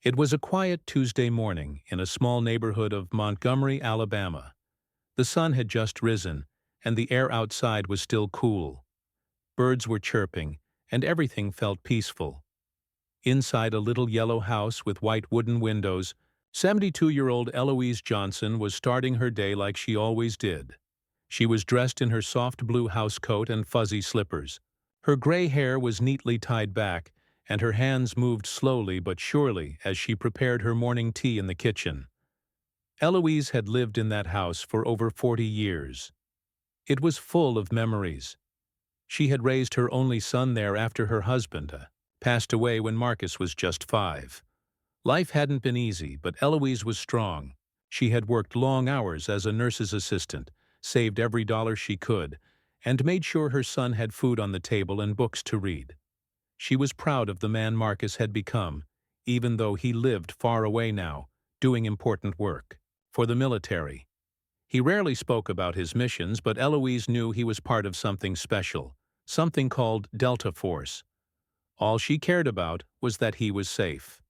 It was a quiet Tuesday morning in a small neighborhood of Montgomery, Alabama. The sun had just risen, and the air outside was still cool. Birds were chirping, and everything felt peaceful. Inside a little yellow house with white wooden windows, 72-year-old Eloise Johnson was starting her day like she always did. She was dressed in her soft blue housecoat and fuzzy slippers. Her gray hair was neatly tied back, and her hands moved slowly but surely as she prepared her morning tea in the kitchen. Eloise had lived in that house for over 40 years. It was full of memories. She had raised her only son there after her husband passed away when Marcus was just 5. Life hadn't been easy, but Eloise was strong. She had worked long hours as a nurse's assistant, saved every dollar she could, and made sure her son had food on the table and books to read. She was proud of the man Marcus had become, even though he lived far away now, doing important work for the military. He rarely spoke about his missions, but Eloise knew he was part of something special, something called Delta Force. All she cared about was that he was safe.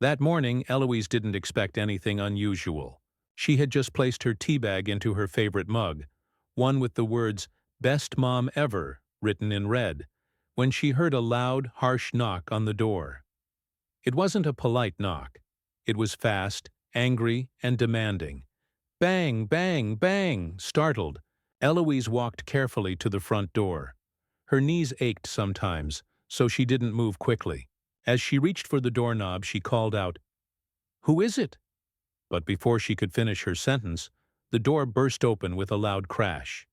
That morning, Eloise didn't expect anything unusual. She had just placed her tea bag into her favorite mug, one with the words, "Best Mom Ever," written in red, when she heard a loud, harsh knock on the door. It wasn't a polite knock. It was fast, angry, and demanding. Bang, bang, bang! Startled, Eloise walked carefully to the front door. Her knees ached sometimes, so she didn't move quickly. As she reached for the doorknob, she called out, "Who is it?" But before she could finish her sentence, the door burst open with a loud crash.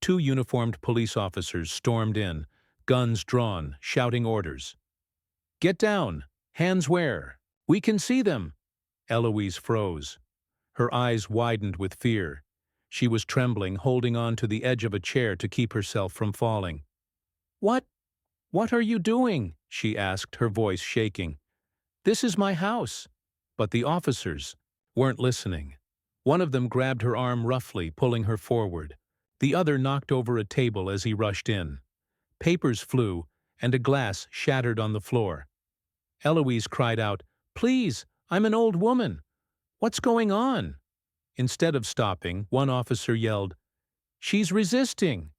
2 uniformed police officers stormed in, guns drawn, shouting orders. "Get down! Hands where? We can see them!" Eloise froze. Her eyes widened with fear. She was trembling, holding on to the edge of a chair to keep herself from falling. What are you doing?" she asked, her voice shaking. "This is my house." But the officers weren't listening. One of them grabbed her arm roughly, pulling her forward. The other knocked over a table as he rushed in. Papers flew, and a glass shattered on the floor. Eloise cried out, "Please, I'm an old woman. What's going on?" Instead of stopping, one officer yelled, "She's resisting!"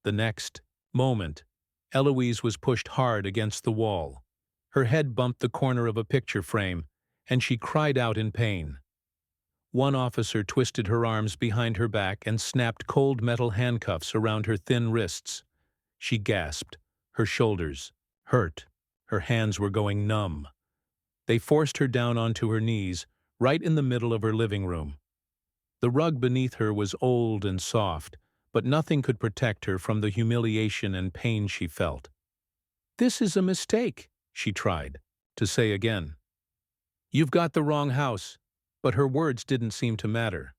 The next moment, Eloise was pushed hard against the wall. Her head bumped the corner of a picture frame, and she cried out in pain. One officer twisted her arms behind her back and snapped cold metal handcuffs around her thin wrists. She gasped. Her shoulders hurt. Her hands were going numb. They forced her down onto her knees, right in the middle of her living room. The rug beneath her was old and soft, but nothing could protect her from the humiliation and pain she felt. "This is a mistake," she tried to say again. "You've got the wrong house," but her words didn't seem to matter.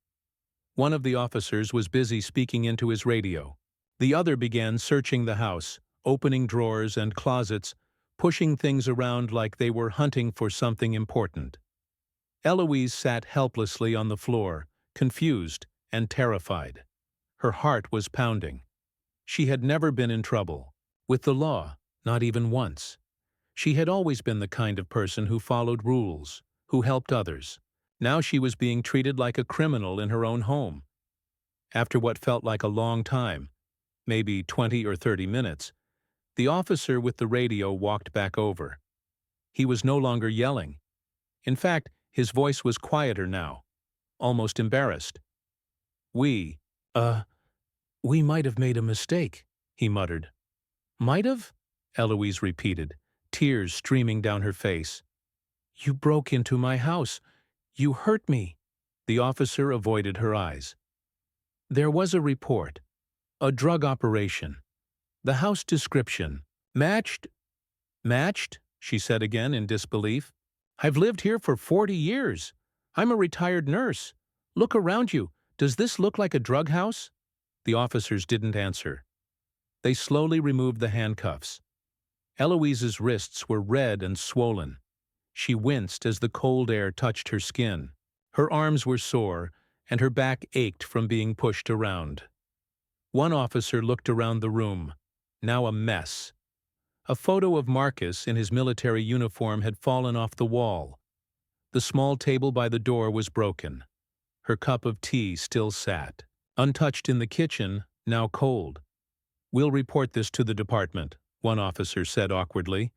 One of the officers was busy speaking into his radio. The other began searching the house, opening drawers and closets, pushing things around like they were hunting for something important. Eloise sat helplessly on the floor, confused and terrified. Her heart was pounding. She had never been in trouble with the law, not even once. She had always been the kind of person who followed rules, who helped others. Now she was being treated like a criminal in her own home. After what felt like a long time, maybe 20 or 30 minutes, the officer with the radio walked back over. He was no longer yelling. In fact, his voice was quieter now, almost embarrassed. We might have made a mistake," he muttered. "Might have?" Eloise repeated, tears streaming down her face. "You broke into my house. You hurt me." The officer avoided her eyes. "There was a report. A drug operation. The house description matched?" "Matched?" she said again in disbelief. "I've lived here for 40 years. I'm a retired nurse. Look around you. Does this look like a drug house?" The officers didn't answer. They slowly removed the handcuffs. Eloise's wrists were red and swollen. She winced as the cold air touched her skin. Her arms were sore, and her back ached from being pushed around. One officer looked around the room, now a mess. A photo of Marcus in his military uniform had fallen off the wall. The small table by the door was broken. Her cup of tea still sat, untouched in the kitchen, now cold. "We'll report this to the department," one officer said awkwardly.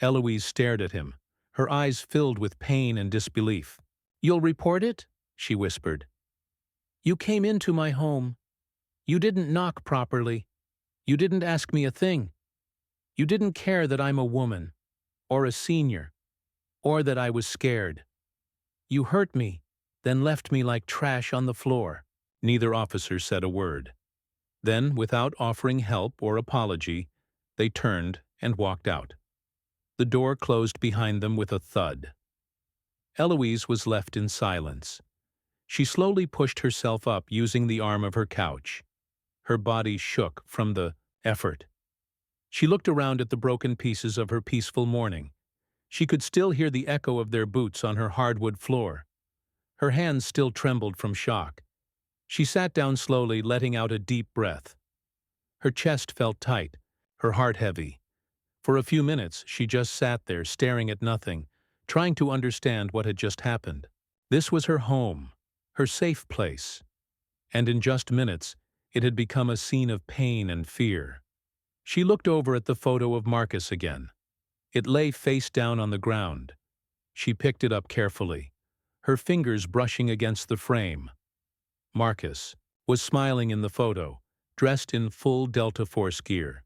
Eloise stared at him, her eyes filled with pain and disbelief. "You'll report it?" she whispered. "You came into my home. You didn't knock properly. You didn't ask me a thing. You didn't care that I'm a woman, or a senior, or that I was scared. You hurt me, then left me like trash on the floor." Neither officer said a word. Then, without offering help or apology, they turned and walked out. The door closed behind them with a thud. Eloise was left in silence. She slowly pushed herself up using the arm of her couch. Her body shook from the effort. She looked around at the broken pieces of her peaceful morning. She could still hear the echo of their boots on her hardwood floor. Her hands still trembled from shock. She sat down slowly, letting out a deep breath. Her chest felt tight, her heart heavy. For a few minutes, she just sat there, staring at nothing, trying to understand what had just happened. This was her home, her safe place. And in just minutes, it had become a scene of pain and fear. She looked over at the photo of Marcus again. It lay face down on the ground. She picked it up carefully, her fingers brushing against the frame. Marcus was smiling in the photo, dressed in full Delta Force gear.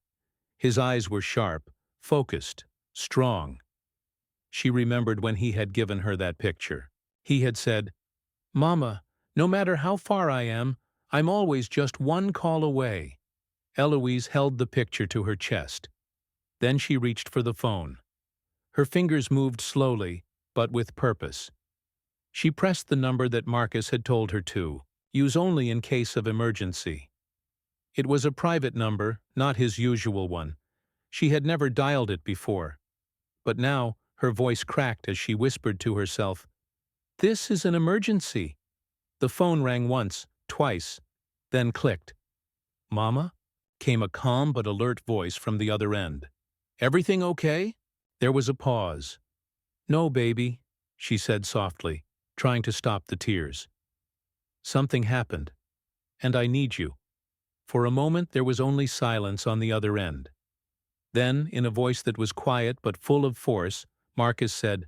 His eyes were sharp, focused, strong. She remembered when he had given her that picture. He had said, "Mama, no matter how far I am, I'm always just one call away." Eloise held the picture to her chest. Then she reached for the phone. Her fingers moved slowly, but with purpose. She pressed the number that Marcus had told her to, use only in case of emergency. It was a private number, not his usual one. She had never dialed it before. But now, her voice cracked as she whispered to herself, "This is an emergency." The phone rang once, twice, then clicked. "Mama?" came a calm but alert voice from the other end. "Everything okay?" There was a pause. "No, baby," she said softly, trying to stop the tears. "Something happened, and I need you." For a moment there was only silence on the other end. Then, in a voice that was quiet but full of force, Marcus said,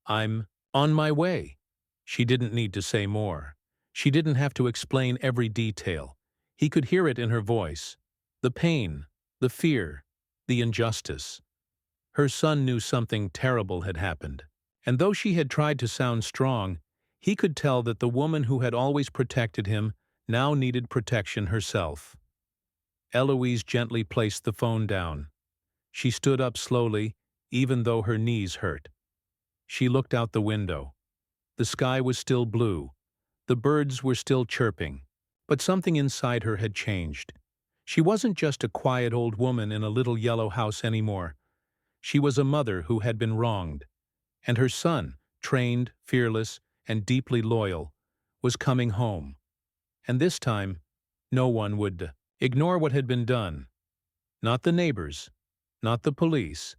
"I'm on my way." She didn't need to say more. She didn't have to explain every detail. He could hear it in her voice. The pain, the fear, the injustice. Her son knew something terrible had happened. And though she had tried to sound strong, he could tell that the woman who had always protected him now needed protection herself. Eloise gently placed the phone down. She stood up slowly, even though her knees hurt. She looked out the window. The sky was still blue. The birds were still chirping. But something inside her had changed. She wasn't just a quiet old woman in a little yellow house anymore. She was a mother who had been wronged. And her son, trained, fearless, and deeply loyal, was coming home. And this time, no one would ignore what had been done. Not the neighbors, not the police,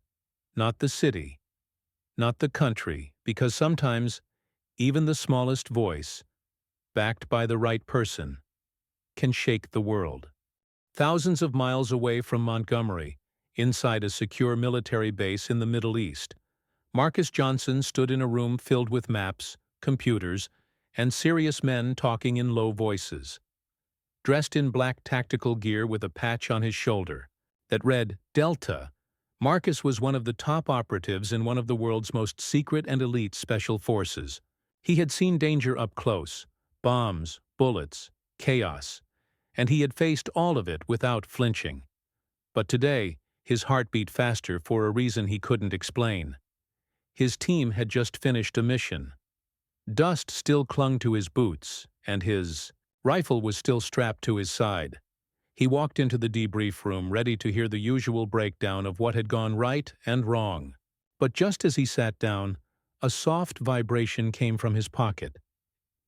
not the city, not the country, because sometimes even the smallest voice, backed by the right person, can shake the world. Thousands of miles away from Montgomery, inside a secure military base in the Middle East, Marcus Johnson stood in a room filled with maps, computers, and serious men talking in low voices. Dressed in black tactical gear with a patch on his shoulder that read Delta, Marcus was one of the top operatives in one of the world's most secret and elite special forces. He had seen danger up close, bombs, bullets, chaos, and he had faced all of it without flinching. But today, his heart beat faster for a reason he couldn't explain. His team had just finished a mission. Dust still clung to his boots, and his rifle was still strapped to his side. He walked into the debrief room, ready to hear the usual breakdown of what had gone right and wrong. But just as he sat down, a soft vibration came from his pocket.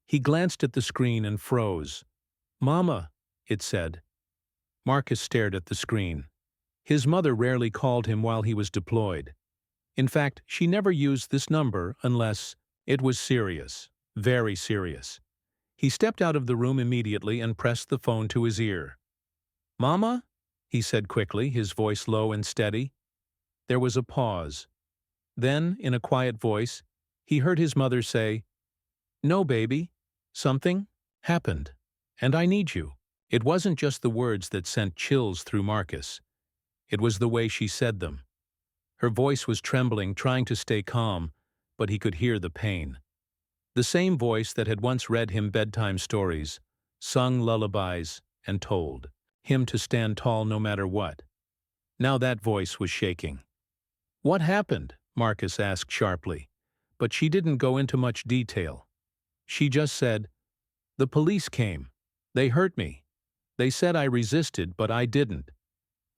He glanced at the screen and froze. "Mama," it said. Marcus stared at the screen. His mother rarely called him while he was deployed. In fact, she never used this number unless it was serious, very serious. He stepped out of the room immediately and pressed the phone to his ear. "Mama?" he said quickly, his voice low and steady. There was a pause. Then, in a quiet voice, he heard his mother say, "No, baby. Something happened. And I need you." It wasn't just the words that sent chills through Marcus. It was the way she said them. Her voice was trembling, trying to stay calm, but he could hear the pain. The same voice that had once read him bedtime stories, sung lullabies, and told him to stand tall no matter what. Now that voice was shaking. "What happened?" Marcus asked sharply, but she didn't go into much detail. She just said, "The police came. They hurt me. They said I resisted, but I didn't.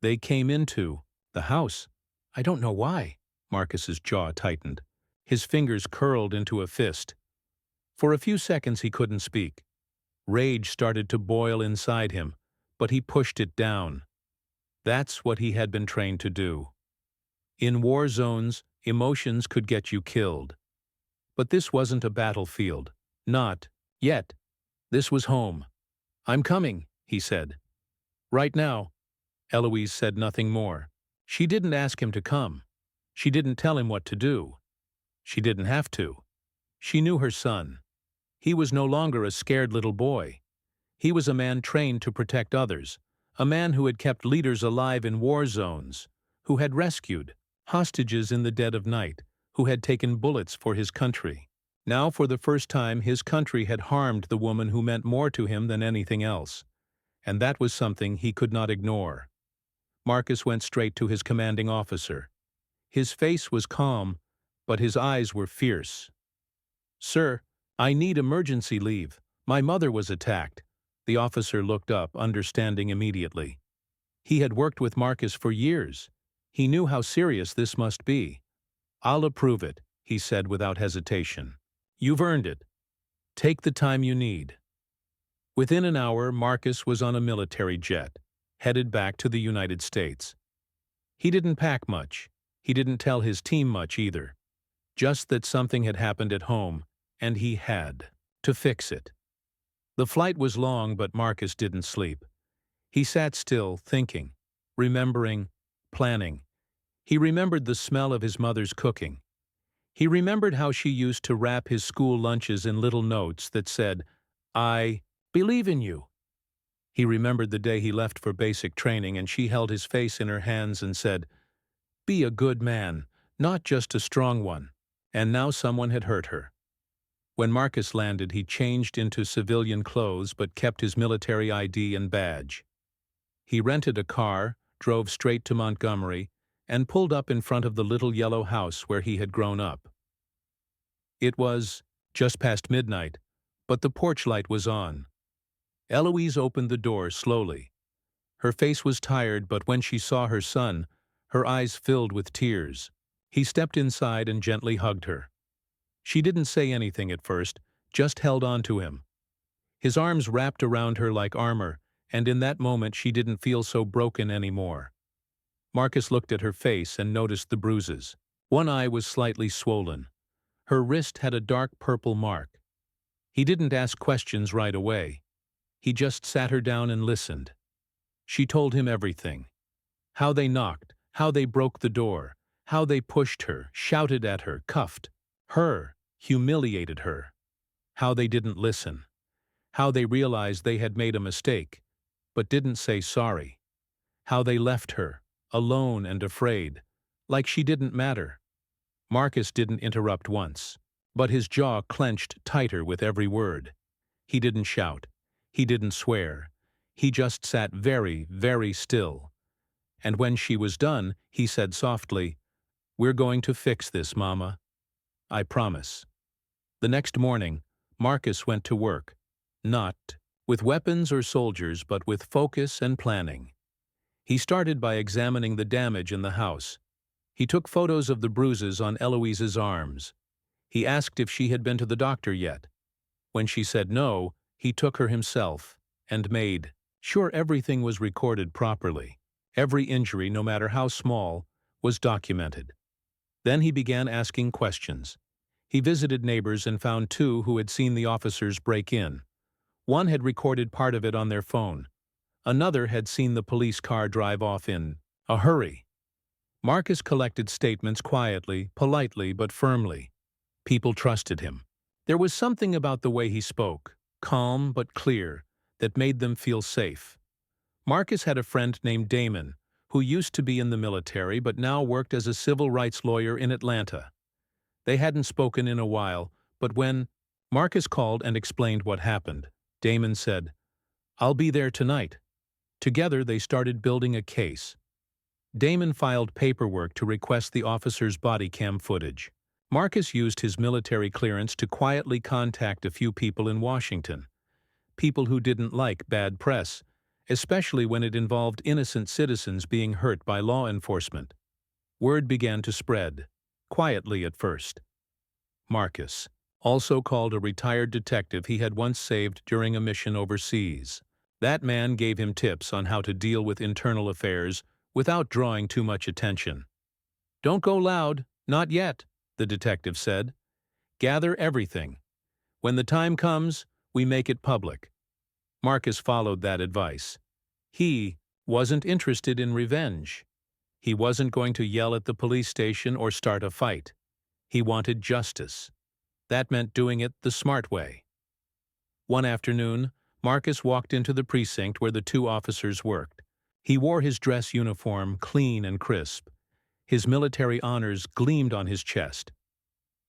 They came into the house. I don't know why." Marcus's jaw tightened. His fingers curled into a fist. For a few seconds he couldn't speak. Rage started to boil inside him, but he pushed it down. That's what he had been trained to do. In war zones, emotions could get you killed. But this wasn't a battlefield. Not yet. This was home. "I'm coming," he said. "Right now." Eloise said nothing more. She didn't ask him to come. She didn't tell him what to do. She didn't have to. She knew her son. He was no longer a scared little boy. He was a man trained to protect others, a man who had kept leaders alive in war zones, who had rescued hostages in the dead of night, who had taken bullets for his country. Now, for the first time, his country had harmed the woman who meant more to him than anything else, and that was something he could not ignore. Marcus went straight to his commanding officer. His face was calm, but his eyes were fierce. "Sir, I need emergency leave. My mother was attacked." The officer looked up, understanding immediately. He had worked with Marcus for years. He knew how serious this must be. "I'll approve it," he said without hesitation. "You've earned it. Take the time you need." Within an hour, Marcus was on a military jet, headed back to the United States. He didn't pack much. He didn't tell his team much either. Just that something had happened at home, and he had to fix it. The flight was long, but Marcus didn't sleep. He sat still, thinking, remembering, planning. He remembered the smell of his mother's cooking. He remembered how she used to wrap his school lunches in little notes that said, "I believe in you." He remembered the day he left for basic training and she held his face in her hands and said, "Be a good man, not just a strong one." And now someone had hurt her. When Marcus landed, he changed into civilian clothes but kept his military ID and badge. He rented a car, drove straight to Montgomery, and pulled up in front of the little yellow house where he had grown up. It was just past midnight, but the porch light was on. Eloise opened the door slowly. Her face was tired, but when she saw her son, her eyes filled with tears. He stepped inside and gently hugged her. She didn't say anything at first, just held on to him. His arms wrapped around her like armor, and in that moment she didn't feel so broken anymore. Marcus looked at her face and noticed the bruises. One eye was slightly swollen. Her wrist had a dark purple mark. He didn't ask questions right away. He just sat her down and listened. She told him everything. How they knocked, how they broke the door, how they pushed her, shouted at her, cuffed her, humiliated her. How they didn't listen. How they realized they had made a mistake, but didn't say sorry. How they left her, alone and afraid, like she didn't matter. Marcus didn't interrupt once, but his jaw clenched tighter with every word. He didn't shout. He didn't swear. He just sat very, very still. And when she was done, he said softly, "We're going to fix this, Mama. I promise." The next morning, Marcus went to work, not with weapons or soldiers, but with focus and planning. He started by examining the damage in the house. He took photos of the bruises on Eloise's arms. He asked if she had been to the doctor yet. When she said no, he took her himself and made sure everything was recorded properly. Every injury, no matter how small, was documented. Then he began asking questions. He visited neighbors and found two who had seen the officers break in. One had recorded part of it on their phone. Another had seen the police car drive off in a hurry. Marcus collected statements quietly, politely, but firmly. People trusted him. There was something about the way he spoke, calm but clear, that made them feel safe. Marcus had a friend named Damon, who used to be in the military but now worked as a civil rights lawyer in Atlanta. They hadn't spoken in a while, but when Marcus called and explained what happened, Damon said, "I'll be there tonight." Together they started building a case. Damon filed paperwork to request the officer's body cam footage. Marcus used his military clearance to quietly contact a few people in Washington, people who didn't like bad press, especially when it involved innocent citizens being hurt by law enforcement. Word began to spread, quietly at first. Marcus also called a retired detective he had once saved during a mission overseas. That man gave him tips on how to deal with internal affairs without drawing too much attention. "Don't go loud, not yet," the detective said. "Gather everything. When the time comes, we make it public." Marcus followed that advice. He wasn't interested in revenge. He wasn't going to yell at the police station or start a fight. He wanted justice. That meant doing it the smart way. One afternoon, Marcus walked into the precinct where the two officers worked. He wore his dress uniform, clean and crisp. His military honors gleamed on his chest.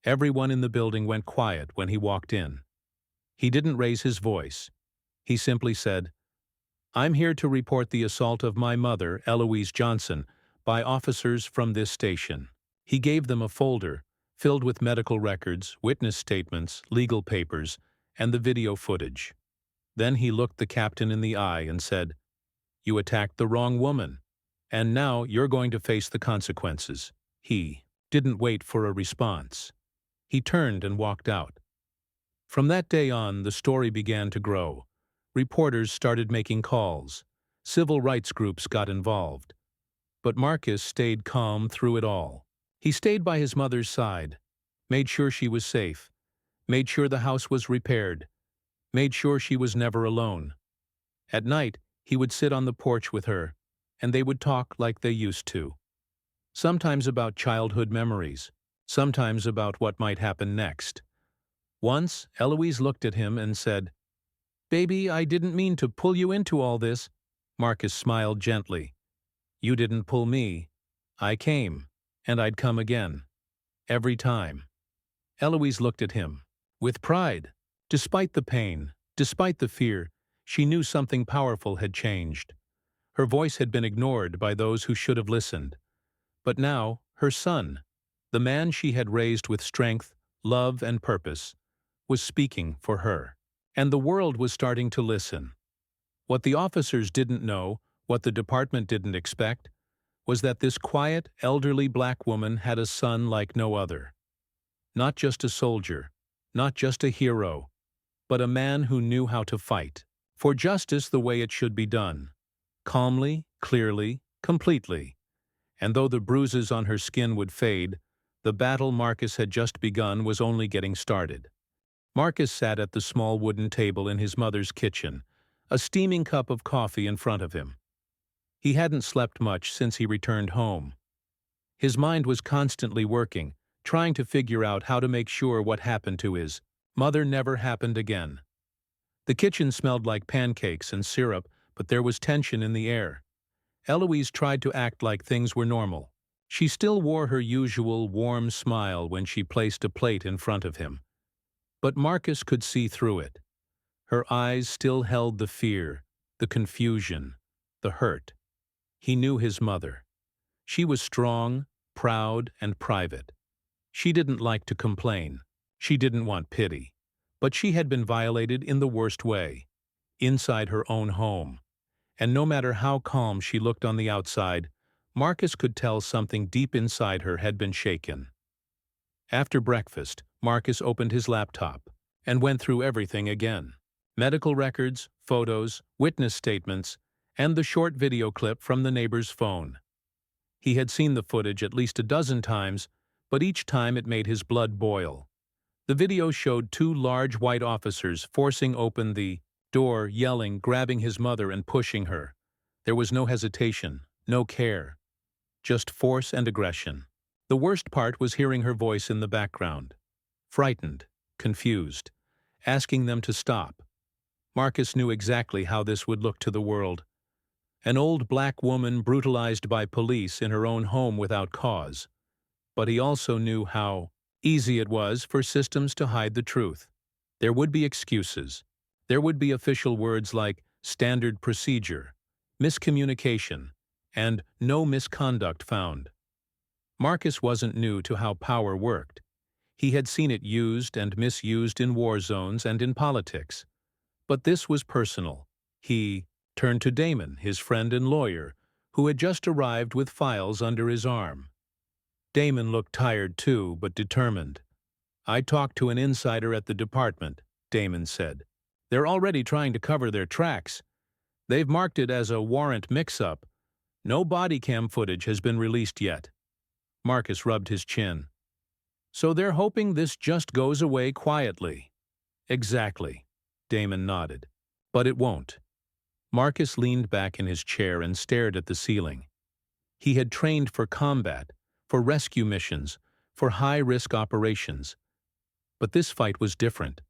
Everyone in the building went quiet when he walked in. He didn't raise his voice. He simply said, "I'm here to report the assault of my mother, Eloise Johnson, by officers from this station." He gave them a folder filled with medical records, witness statements, legal papers, and the video footage. Then he looked the captain in the eye and said, "You attacked the wrong woman, and now you're going to face the consequences." He didn't wait for a response. He turned and walked out. From that day on, the story began to grow. Reporters started making calls. Civil rights groups got involved. But Marcus stayed calm through it all. He stayed by his mother's side, made sure she was safe, made sure the house was repaired, made sure she was never alone. At night, he would sit on the porch with her, and they would talk like they used to. Sometimes about childhood memories, sometimes about what might happen next. Once, Eloise looked at him and said, "Baby, I didn't mean to pull you into all this." Marcus smiled gently. "You didn't pull me. I came, and I'd come again. Every time." Eloise looked at him with pride. Despite the pain, despite the fear, she knew something powerful had changed. Her voice had been ignored by those who should have listened. But now, her son, the man she had raised with strength, love, and purpose, was speaking for her. And the world was starting to listen. What the officers didn't know, what the department didn't expect, was that this quiet, elderly black woman had a son like no other. Not just a soldier, not just a hero, but a man who knew how to fight for justice the way it should be done, calmly, clearly, completely. And though the bruises on her skin would fade, the battle Marcus had just begun was only getting started. Marcus sat at the small wooden table in his mother's kitchen, a steaming cup of coffee in front of him. He hadn't slept much since he returned home. His mind was constantly working, trying to figure out how to make sure what happened to his mother never happened again. The kitchen smelled like pancakes and syrup, but there was tension in the air. Eloise tried to act like things were normal. She still wore her usual warm smile when she placed a plate in front of him. But Marcus could see through it. Her eyes still held the fear, the confusion, the hurt. He knew his mother. She was strong, proud, and private. She didn't like to complain. She didn't want pity. But she had been violated in the worst way, inside her own home. And no matter how calm she looked on the outside, Marcus could tell something deep inside her had been shaken. After breakfast, Marcus opened his laptop and went through everything again. Medical records, photos, witness statements, and the short video clip from the neighbor's phone. He had seen the footage at least a dozen times, but each time it made his blood boil. The video showed two large white officers forcing open the door, yelling, grabbing his mother and pushing her. There was no hesitation, no care, just force and aggression. The worst part was hearing her voice in the background. Frightened, confused, asking them to stop. Marcus knew exactly how this would look to the world. An old black woman brutalized by police in her own home without cause. But he also knew how easy it was for systems to hide the truth. There would be excuses. There would be official words like standard procedure, miscommunication, and no misconduct found. Marcus wasn't new to how power worked. He had seen it used and misused in war zones and in politics. But this was personal. He turned to Damon, his friend and lawyer, who had just arrived with files under his arm. Damon looked tired too, but determined. "I talked to an insider at the department," Damon said. "They're already trying to cover their tracks. They've marked it as a warrant mix-up. No body cam footage has been released yet." Marcus rubbed his chin. "So they're hoping this just goes away quietly." "Exactly," Damon nodded. "But it won't." Marcus leaned back in his chair and stared at the ceiling. He had trained for combat, for rescue missions, for high-risk operations. But this fight was different.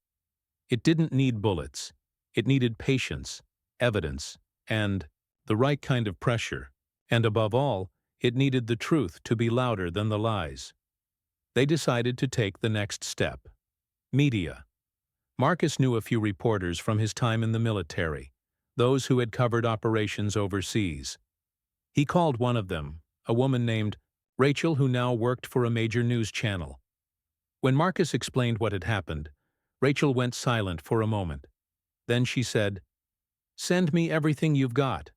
It didn't need bullets. It needed patience, evidence, and the right kind of pressure. And above all, it needed the truth to be louder than the lies. They decided to take the next step. Media. Marcus knew a few reporters from his time in the military, those who had covered operations overseas. He called one of them, a woman named Rachel, who now worked for a major news channel. When Marcus explained what had happened, Rachel went silent for a moment. Then she said, "Send me everything you've got."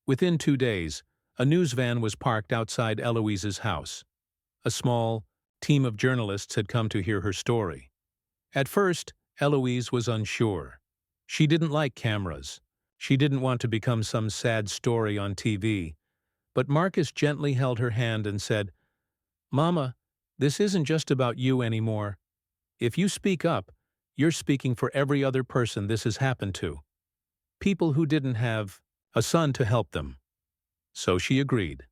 Within 2 days, a news van was parked outside Eloise's house. A small team of journalists had come to hear her story. At first, Eloise was unsure. She didn't like cameras. She didn't want to become some sad story on TV. But Marcus gently held her hand and said, "Mama, this isn't just about you anymore. If you speak up, you're speaking for every other person this has happened to. People who didn't have a son to help them." So she agreed.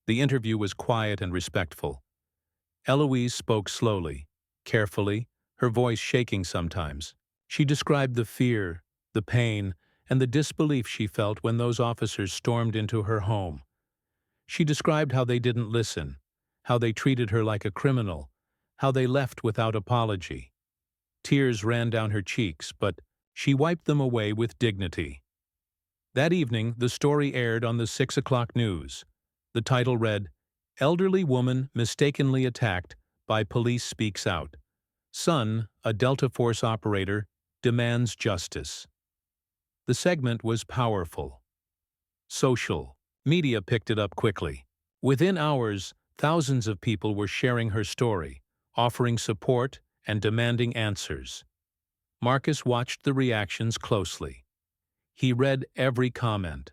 The interview was quiet and respectful. Eloise spoke slowly, carefully, her voice shaking sometimes. She described the fear, the pain, and the disbelief she felt when those officers stormed into her home. She described how they didn't listen, how they treated her like a criminal, how they left without apology. Tears ran down her cheeks, but she wiped them away with dignity. That evening, the story aired on the 6 o'clock news. The title read, "Elderly Woman Mistakenly Attacked by Police Speaks Out. Son, a Delta Force operator, demands justice." The segment was powerful. Social. Media picked it up quickly. Within hours, thousands of people were sharing her story, offering support and demanding answers. Marcus watched the reactions closely. He read every comment.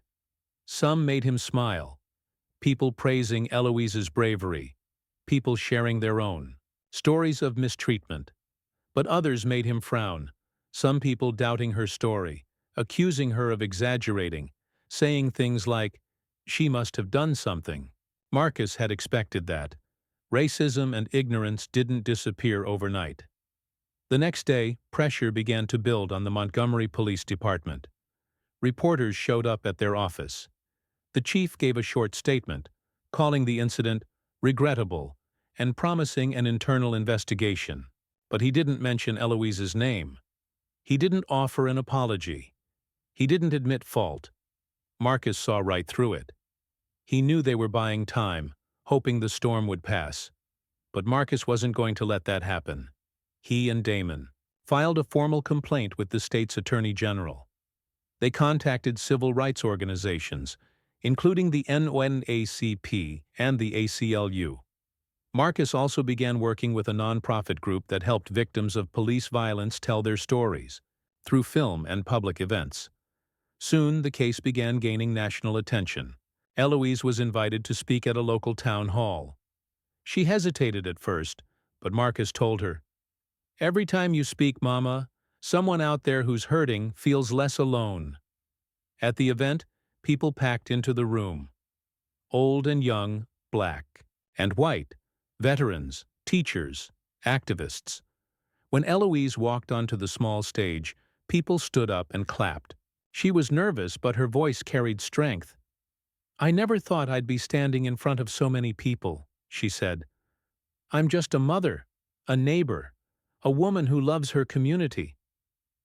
Some made him smile. People praising Eloise's bravery. People sharing their own stories of mistreatment. But others made him frown. Some people doubting her story, accusing her of exaggerating, saying things like, "She must have done something." Marcus had expected that. Racism and ignorance didn't disappear overnight. The next day, pressure began to build on the Montgomery Police Department. Reporters showed up at their office. The chief gave a short statement, calling the incident regrettable and promising an internal investigation. But he didn't mention Eloise's name. He didn't offer an apology. He didn't admit fault. Marcus saw right through it. He knew they were buying time, hoping the storm would pass. But Marcus wasn't going to let that happen. He and Damon filed a formal complaint with the state's attorney general. They contacted civil rights organizations, including the NAACP and the ACLU. Marcus also began working with a nonprofit group that helped victims of police violence tell their stories, through film and public events. Soon, the case began gaining national attention. Eloise was invited to speak at a local town hall. She hesitated at first, but Marcus told her, "Every time you speak, Mama, someone out there who's hurting feels less alone." At the event, people packed into the room. Old and young, black and white, veterans, teachers, activists. When Eloise walked onto the small stage, people stood up and clapped. She was nervous, but her voice carried strength. "I never thought I'd be standing in front of so many people," she said. "I'm just a mother, a neighbor, a woman who loves her community.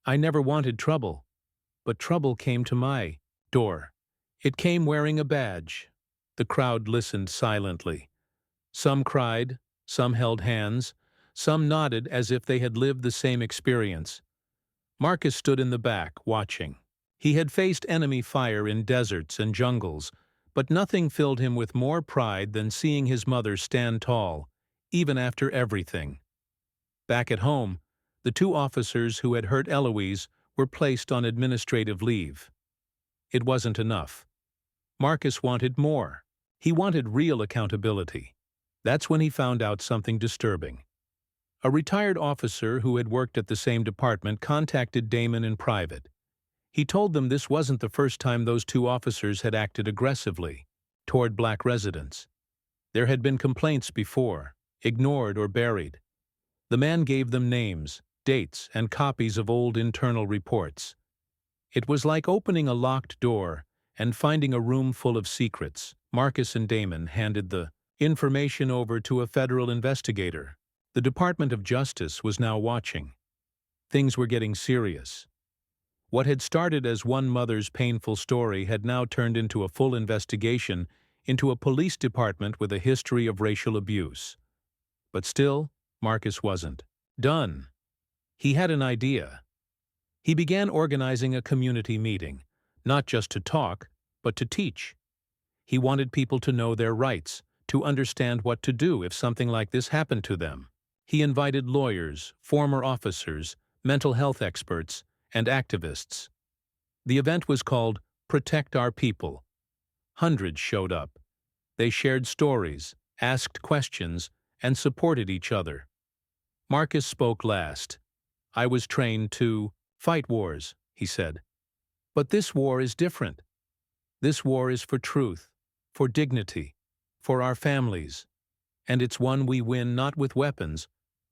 I never wanted trouble, but trouble came to my door. It came wearing a badge." The crowd listened silently. Some cried, some held hands, some nodded as if they had lived the same experience. Marcus stood in the back, watching. He had faced enemy fire in deserts and jungles, but nothing filled him with more pride than seeing his mother stand tall, even after everything. Back at home, the two officers who had hurt Eloise were placed on administrative leave. It wasn't enough. Marcus wanted more. He wanted real accountability. That's when he found out something disturbing. A retired officer who had worked at the same department contacted Damon in private. He told them this wasn't the first time those two officers had acted aggressively toward black residents. There had been complaints before, ignored or buried. The man gave them names, dates, and copies of old internal reports. It was like opening a locked door and finding a room full of secrets. Marcus and Damon handed the information over to a federal investigator. The Department of Justice was now watching. Things were getting serious. What had started as one mother's painful story had now turned into a full investigation into a police department with a history of racial abuse. But still, Marcus wasn't done. He had an idea. He began organizing a community meeting, not just to talk, but to teach. He wanted people to know their rights, to understand what to do if something like this happened to them. He invited lawyers, former officers, mental health experts, and activists. The event was called Protect Our People. Hundreds showed up. They shared stories, asked questions, and supported each other. Marcus spoke last. "I was trained to fight wars," he said. "But this war is different. This war is for truth, for dignity, for our families. And it's one we win not with weapons,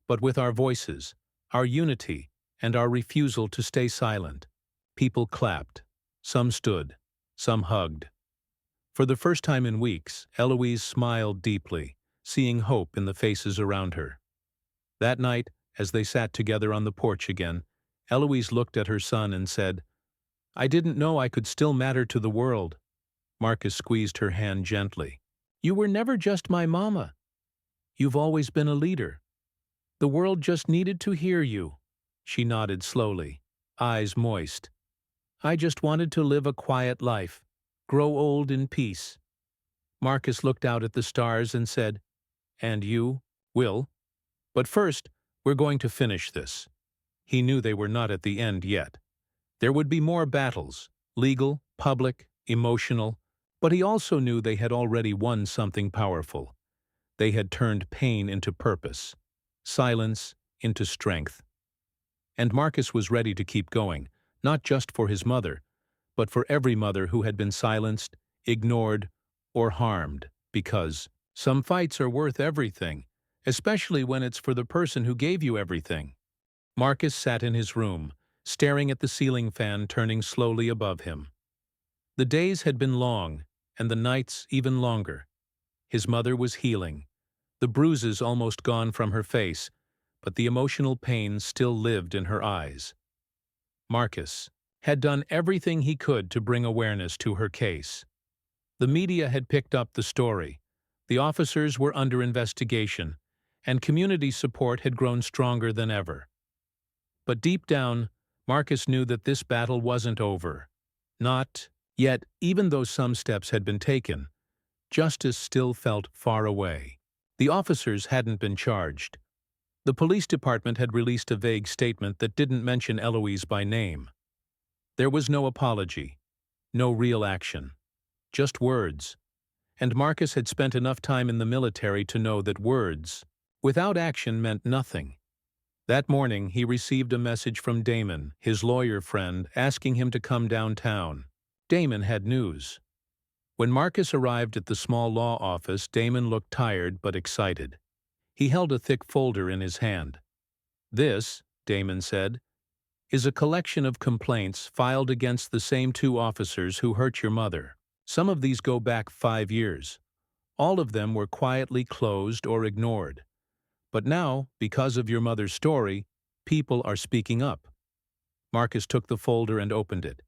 but with our voices, our unity, and our refusal to stay silent." People clapped. Some stood. Some hugged. For the first time in weeks, Eloise smiled deeply, seeing hope in the faces around her. That night, as they sat together on the porch again, Eloise looked at her son and said, "I didn't know I could still matter to the world." Marcus squeezed her hand gently. "You were never just my mama. You've always been a leader. The world just needed to hear you." She nodded slowly, eyes moist. "I just wanted to live a quiet life, grow old in peace." Marcus looked out at the stars and said, "And you, Will? But first, we're going to finish this." He knew they were not at the end yet. There would be more battles, legal, public, emotional, but he also knew they had already won something powerful. They had turned pain into purpose, silence into strength. And Marcus was ready to keep going, not just for his mother, but for every mother who had been silenced, ignored, or harmed, because some fights are worth everything, especially when it's for the person who gave you everything. Marcus sat in his room, staring at the ceiling fan turning slowly above him. The days had been long, and the nights even longer. His mother was healing, the bruises almost gone from her face, but the emotional pain still lived in her eyes. Marcus had done everything he could to bring awareness to her case. The media had picked up the story, the officers were under investigation, and community support had grown stronger than ever. But deep down, Marcus knew that this battle wasn't over. Not yet, even though some steps had been taken. Justice still felt far away. The officers hadn't been charged. The police department had released a vague statement that didn't mention Eloise by name. There was no apology, No real action. Just words. And Marcus had spent enough time in the military to know that words, without action, meant nothing. That morning, he received a message from Damon, his lawyer friend, asking him to come downtown. Damon had news. When Marcus arrived at the small law office, Damon looked tired but excited. He held a thick folder in his hand. "This," Damon said, "is a collection of complaints filed against the same two officers who hurt your mother. Some of these go back 5 years. All of them were quietly closed or ignored. But now, because of your mother's story, people are speaking up." Marcus took the folder and opened it.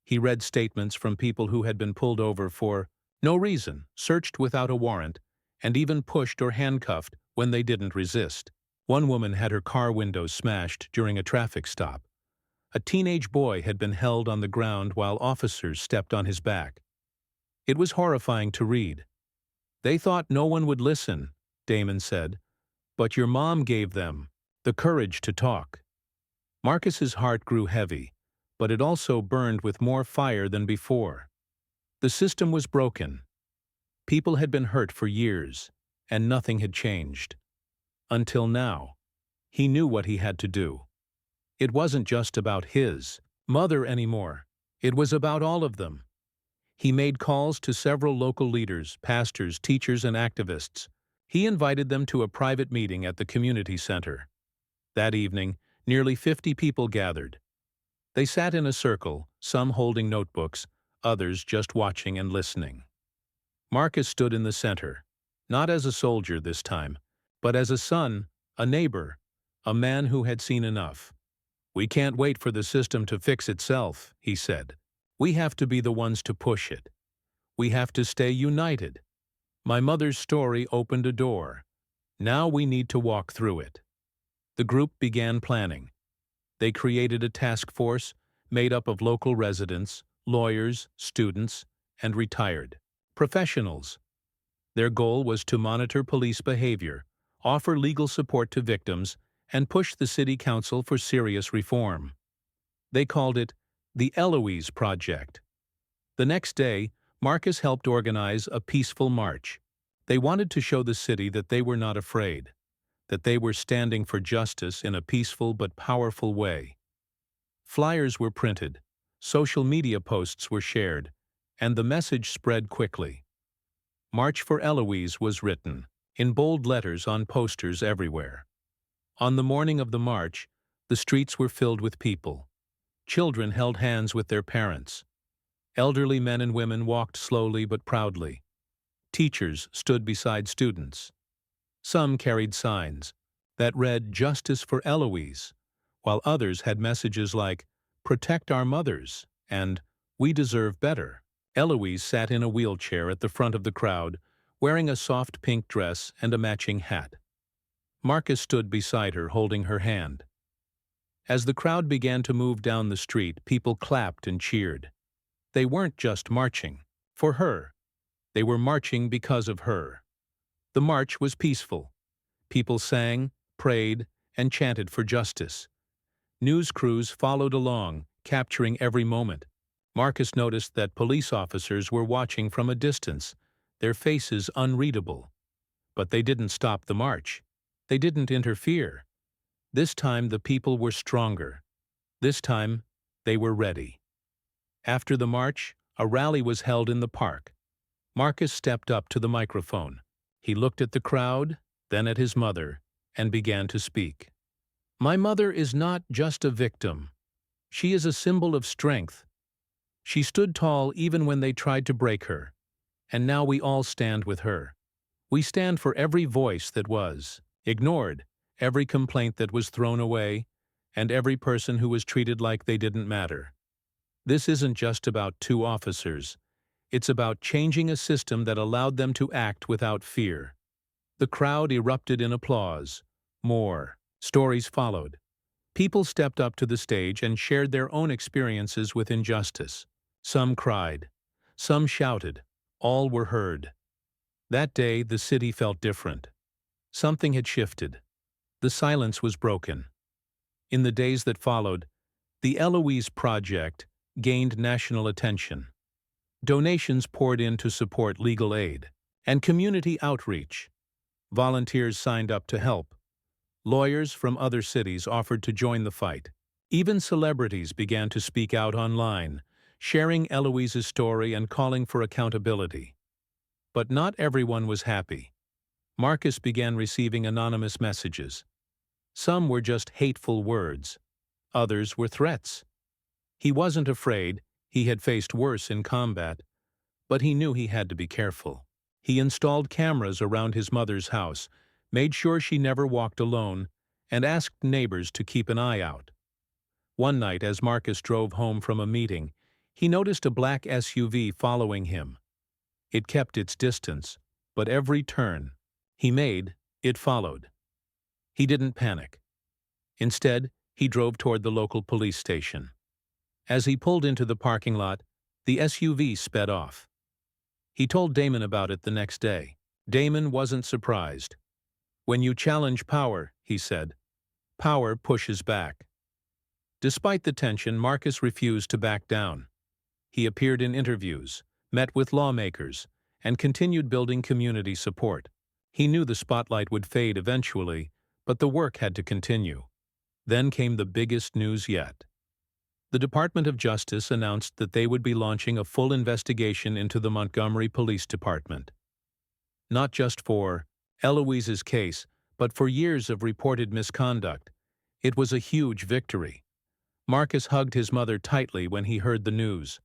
He read statements from people who had been pulled over for no reason, searched without a warrant, and even pushed or handcuffed when they didn't resist. One woman had her car windows smashed during a traffic stop. A teenage boy had been held on the ground while officers stepped on his back. It was horrifying to read. "They thought no one would listen," Damon said, "but your mom gave them the courage to talk." Marcus's heart grew heavy, but it also burned with more fire than before. The system was broken. People had been hurt for years, and nothing had changed. Until now. He knew what he had to do. It wasn't just about his mother anymore. It was about all of them. He made calls to several local leaders, pastors, teachers, and activists. He invited them to a private meeting at the community center. That evening, nearly 50 people gathered. They sat in a circle, some holding notebooks, others just watching and listening. Marcus stood in the center, not as a soldier this time, but as a son, a neighbor, a man who had seen enough. "We can't wait for the system to fix itself," he said. "We have to be the ones to push it. We have to stay united. My mother's story opened a door. Now we need to walk through it." The group began planning. They created a task force made up of local residents, lawyers, students, and retired professionals. Their goal was to monitor police behavior, offer legal support to victims, and push the city council for serious reform. They called it the Eloise Project. The next day, Marcus helped organize a peaceful march. They wanted to show the city that they were not afraid, that they were standing for justice in a peaceful but powerful way. Flyers were printed, social media posts were shared, and the message spread quickly. "March for Eloise" was written, in bold letters on posters everywhere. On the morning of the march, the streets were filled with people. Children held hands with their parents. Elderly men and women walked slowly but proudly. Teachers stood beside students. Some carried signs that read "Justice for Eloise," while others had messages like "Protect our mothers" and "We deserve better." Eloise sat in a wheelchair at the front of the crowd, wearing a soft pink dress and a matching hat. Marcus stood beside her, holding her hand. As the crowd began to move down the street, people clapped and cheered. They weren't just marching for her. They were marching because of her. The march was peaceful. People sang, prayed, and chanted for justice. News crews followed along, capturing every moment. Marcus noticed that police officers were watching from a distance, their faces unreadable. But they didn't stop the march. They didn't interfere. This time the people were stronger. This time they were ready. After the march, a rally was held in the park. Marcus stepped up to the microphone. He looked at the crowd, then at his mother, and began to speak. "My mother is not just a victim. She is a symbol of strength. She stood tall even when they tried to break her. And now we all stand with her. We stand for every voice that was ignored, every complaint that was thrown away, and every person who was treated like they didn't matter. This isn't just about two officers. It's about changing a system that allowed them to act without fear." The crowd erupted in applause. More stories followed. People stepped up to the stage and shared their own experiences with injustice. Some cried. Some shouted. All were heard. That day, the city felt different. Something had shifted. The silence was broken. In the days that followed, the Eloise Project gained national attention. Donations poured in to support legal aid and community outreach. Volunteers signed up to help. Lawyers from other cities offered to join the fight. Even celebrities began to speak out online, sharing Eloise's story and calling for accountability. But not everyone was happy. Marcus began receiving anonymous messages. Some were just hateful words. Others were threats. He wasn't afraid, he had faced worse in combat, but he knew he had to be careful. He installed cameras around his mother's house, made sure she never walked alone, and asked neighbors to keep an eye out. One night, as Marcus drove home from a meeting, he noticed a black SUV following him. It kept its distance, but every turn he made, it followed. He didn't panic. Instead, he drove toward the local police station. As he pulled into the parking lot, the SUV sped off. He told Damon about it the next day. Damon wasn't surprised. "When you challenge power," he said, "power pushes back." Despite the tension, Marcus refused to back down. He appeared in interviews, met with lawmakers, and continued building community support. He knew the spotlight would fade eventually, but the work had to continue. Then came the biggest news yet. The Department of Justice announced that they would be launching a full investigation into the Montgomery Police Department. Not just for Eloise's case, but for years of reported misconduct. It was a huge victory. Marcus hugged his mother tightly when he heard the news.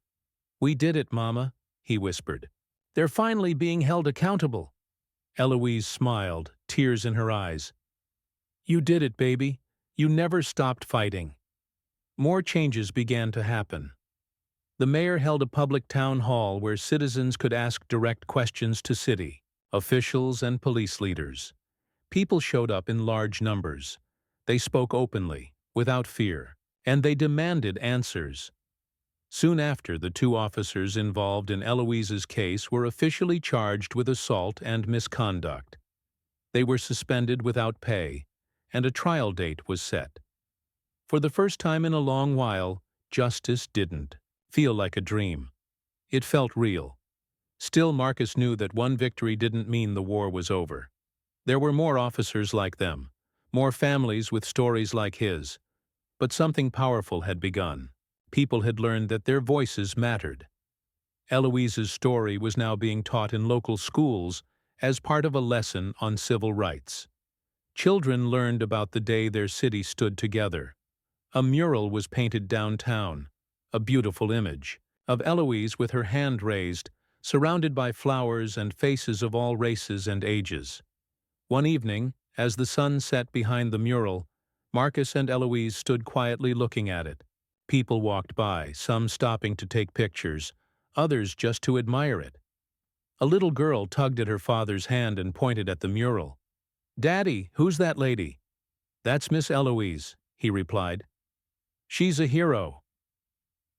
"We did it, Mama," he whispered. "They're finally being held accountable." Eloise smiled, tears in her eyes. "You did it, baby. You never stopped fighting." More changes began to happen. The mayor held a public town hall where citizens could ask direct questions to city officials and police leaders. People showed up in large numbers. They spoke openly, without fear, and they demanded answers. Soon after, the two officers involved in Eloise's case were officially charged with assault and misconduct. They were suspended without pay, and a trial date was set. For the first time in a long while, justice didn't feel like a dream. It felt real. Still, Marcus knew that one victory didn't mean the war was over. There were more officers like them, more families with stories like his. But something powerful had begun. People had learned that their voices mattered. Eloise's story was now being taught in local schools as part of a lesson on civil rights. Children learned about the day their city stood together. A mural was painted downtown, a beautiful image of Eloise with her hand raised, surrounded by flowers and faces of all races and ages. One evening, as the sun set behind the mural, Marcus and Eloise stood quietly looking at it. People walked by, some stopping to take pictures, others just to admire it. A little girl tugged at her father's hand and pointed at the mural. "Daddy, who's that lady?" "That's Miss Eloise," he replied. "She's a hero."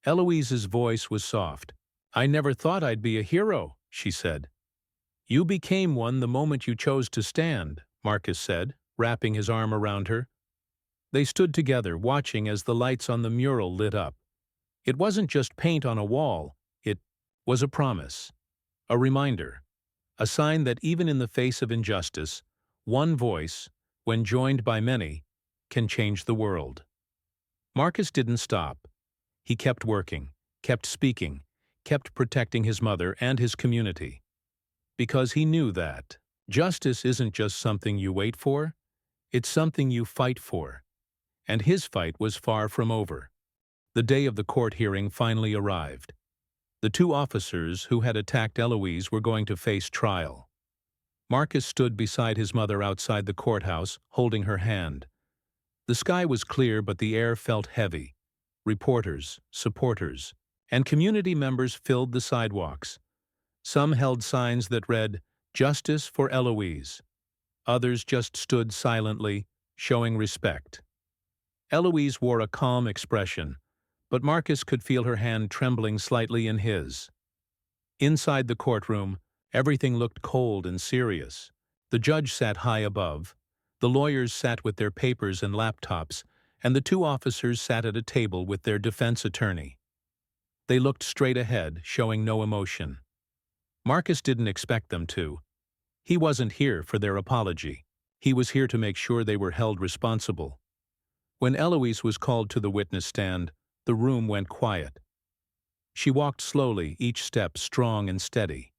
Eloise's voice was soft. "I never thought I'd be a hero," she said. "You became one the moment you chose to stand," Marcus said, wrapping his arm around her. They stood together, watching as the lights on the mural lit up. It wasn't just paint on a wall, it was a promise, a reminder, a sign that even in the face of injustice, one voice, when joined by many, can change the world. Marcus didn't stop. He kept working, kept speaking, kept protecting his mother and his community. Because he knew that justice isn't just something you wait for, it's something you fight for. And his fight was far from over. The day of the court hearing finally arrived. The two officers who had attacked Eloise were going to face trial. Marcus stood beside his mother outside the courthouse, holding her hand. The sky was clear, but the air felt heavy. Reporters, supporters, and community members filled the sidewalks. Some held signs that read, "Justice for Eloise." Others just stood silently, showing respect. Eloise wore a calm expression, but Marcus could feel her hand trembling slightly in his. Inside the courtroom, everything looked cold and serious. The judge sat high above. The lawyers sat with their papers and laptops, and the two officers sat at a table with their defense attorney. They looked straight ahead, showing no emotion. Marcus didn't expect them to. He wasn't here for their apology. He was here to make sure they were held responsible. When Eloise was called to the witness stand, the room went quiet. She walked slowly, each step strong and steady.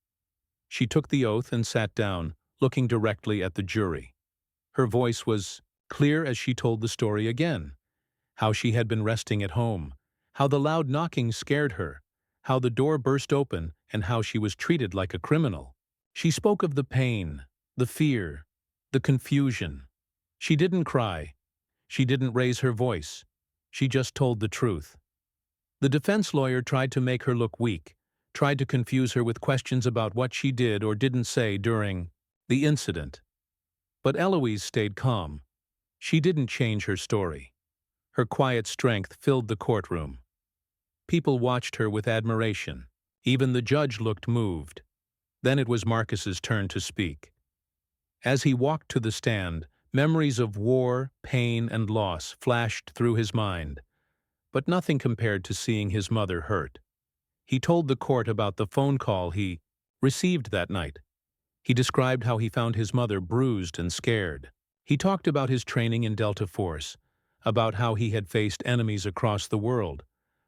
She took the oath and sat down, looking directly at the jury. Her voice was clear as she told the story again. How she had been resting at home, how the loud knocking scared her, how the door burst open, and how she was treated like a criminal. She spoke of the pain, the fear, the confusion. She didn't cry. She didn't raise her voice. She just told the truth. The defense lawyer tried to make her look weak, tried to confuse her with questions about what she did or didn't say during the incident. But Eloise stayed calm. She didn't change her story. Her quiet strength filled the courtroom. People watched her with admiration. Even the judge looked moved. Then it was Marcus's turn to speak. As he walked to the stand, memories of war, pain, and loss flashed through his mind, but nothing compared to seeing his mother hurt. He told the court about the phone call he received that night. He described how he found his mother bruised and scared. He talked about his training in Delta Force, about how he had faced enemies across the world,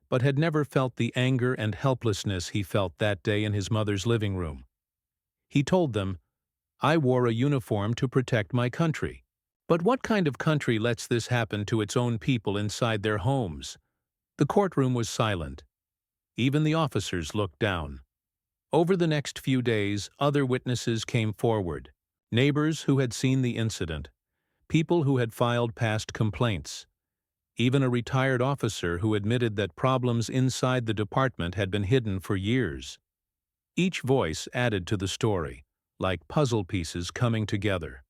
but had never felt the anger and helplessness he felt that day in his mother's living room. He told them, "I wore a uniform to protect my country. But what kind of country lets this happen to its own people inside their homes?" The courtroom was silent. Even the officers looked down. Over the next few days, other witnesses came forward. Neighbors who had seen the incident, people who had filed past complaints, even a retired officer who admitted that problems inside the department had been hidden for years. Each voice added to the story, like puzzle pieces coming together.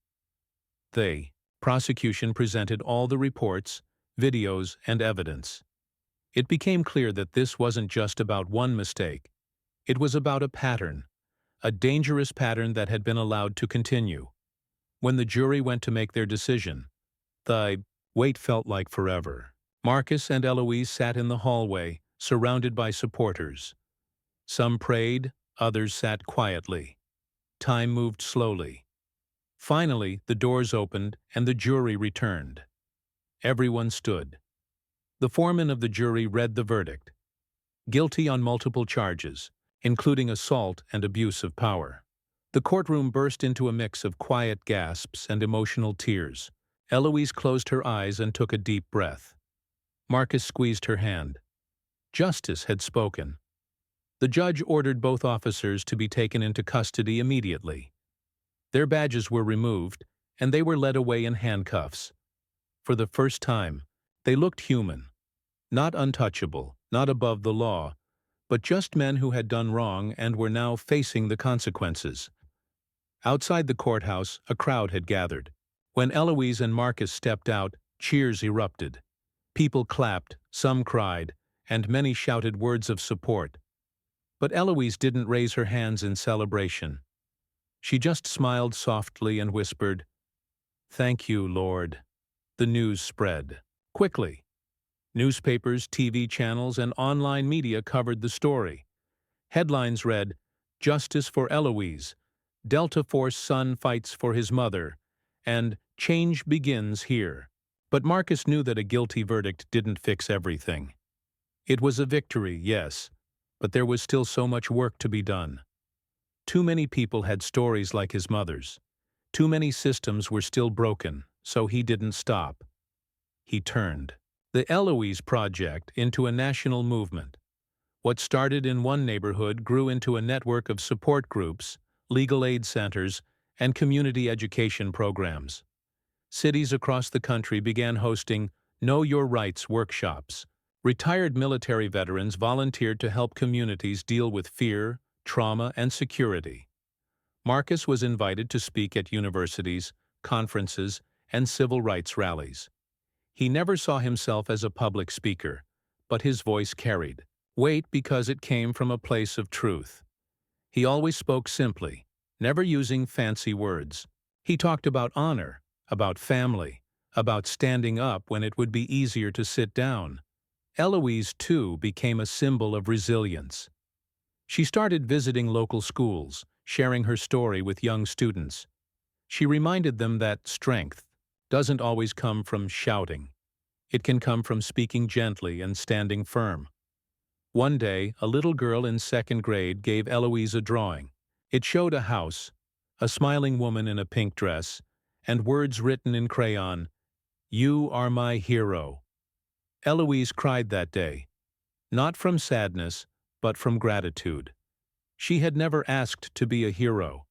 The prosecution presented all the reports, videos, and evidence. It became clear that this wasn't just about one mistake. It was about a pattern, a dangerous pattern that had been allowed to continue. When the jury went to make their decision, the wait felt like forever. Marcus and Eloise sat in the hallway, surrounded by supporters. Some prayed, others sat quietly. Time moved slowly. Finally, the doors opened and the jury returned. Everyone stood. The foreman of the jury read the verdict. Guilty on multiple charges, including assault and abuse of power. The courtroom burst into a mix of quiet gasps and emotional tears. Eloise closed her eyes and took a deep breath. Marcus squeezed her hand. Justice had spoken. The judge ordered both officers to be taken into custody immediately. Their badges were removed, and they were led away in handcuffs. For the first time, they looked human. Not untouchable, not above the law, but just men who had done wrong and were now facing the consequences. Outside the courthouse, a crowd had gathered. When Eloise and Marcus stepped out, cheers erupted. People clapped, some cried, and many shouted words of support. But Eloise didn't raise her hands in celebration. She just smiled softly and whispered, "Thank you, Lord." The news spread quickly. Newspapers, TV channels, and online media covered the story. Headlines read, "Justice for Eloise," "Delta Force son fights for his mother," and "Change begins here." But Marcus knew that a guilty verdict didn't fix everything. It was a victory, yes, but there was still so much work to be done. Too many people had stories like his mother's. Too many systems were still broken, so he didn't stop. He turned the Eloise Project into a national movement. What started in one neighborhood grew into a network of support groups, legal aid centers, and community education programs. Cities across the country began hosting Know Your Rights workshops. Retired military veterans volunteered to help communities deal with fear, trauma, and security. Marcus was invited to speak at universities, conferences, and civil rights rallies. He never saw himself as a public speaker, but his voice carried weight because it came from a place of truth. He always spoke simply, never using fancy words. He talked about honor, about family, about standing up when it would be easier to sit down. Eloise, too, became a symbol of resilience. She started visiting local schools, sharing her story with young students. She reminded them that strength doesn't always come from shouting. It can come from speaking gently and standing firm. One day, a little girl in second grade gave Eloise a drawing. It showed a house, a smiling woman in a pink dress, and words written in crayon, "You are my hero." Eloise cried that day, not from sadness, but from gratitude. She had never asked to be a hero.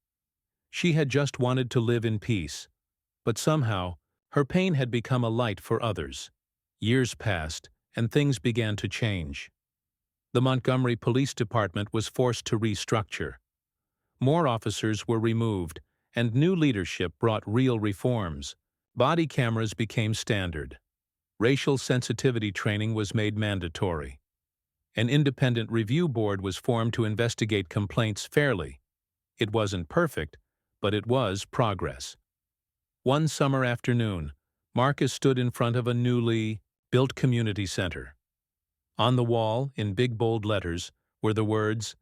She had just wanted to live in peace. But somehow, her pain had become a light for others. Years passed, and things began to change. The Montgomery Police Department was forced to restructure. More officers were removed, and new leadership brought real reforms. Body cameras became standard. Racial sensitivity training was made mandatory. An independent review board was formed to investigate complaints fairly. It wasn't perfect, but it was progress. One summer afternoon, Marcus stood in front of a newly built community center. On the wall, in big bold letters, were the words,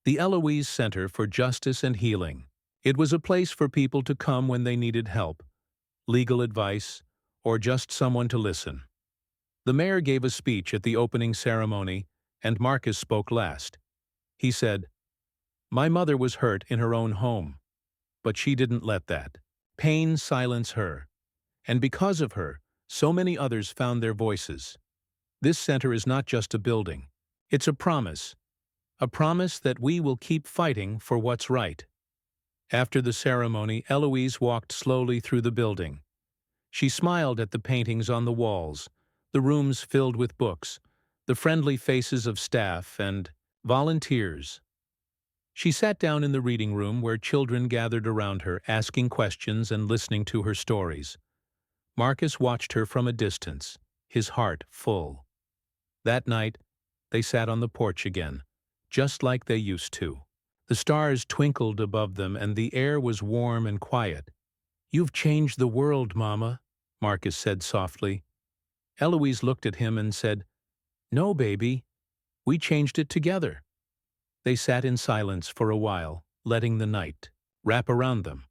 "The Eloise Center for Justice and Healing." It was a place for people to come when they needed help, legal advice, or just someone to listen. The mayor gave a speech at the opening ceremony, and Marcus spoke last. He said, "My mother was hurt in her own home, but she didn't let that pain silence her. And because of her, so many others found their voices. This center is not just a building. It's a promise that we will keep fighting for what's right." After the ceremony, Eloise walked slowly through the building. She smiled at the paintings on the walls, the rooms filled with books, the friendly faces of staff and volunteers. She sat down in the reading room where children gathered around her, asking questions and listening to her stories. Marcus watched her from a distance, his heart full. That night, they sat on the porch again, just like they used to. The stars twinkled above them and the air was warm and quiet. "You've changed the world, Mama," Marcus said softly. Eloise looked at him and said, "No, baby, we changed it together." They sat in silence for a while, letting the night wrap around them.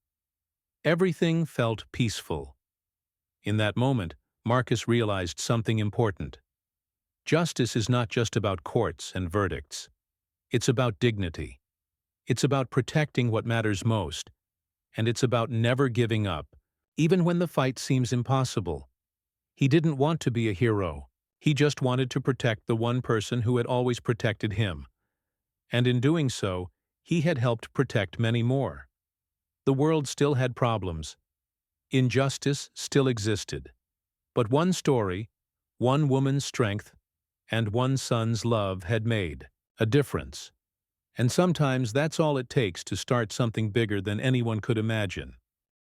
Everything felt peaceful. In that moment, Marcus realized something important. Justice is not just about courts and verdicts. It's about dignity. It's about protecting what matters most. And it's about never giving up, even when the fight seems impossible. He didn't want to be a hero. He just wanted to protect the one person who had always protected him. And in doing so, he had helped protect many more. The world still had problems. Injustice still existed. But one story, one woman's strength, and one son's love had made a difference. And sometimes that's all it takes to start something bigger than anyone could imagine.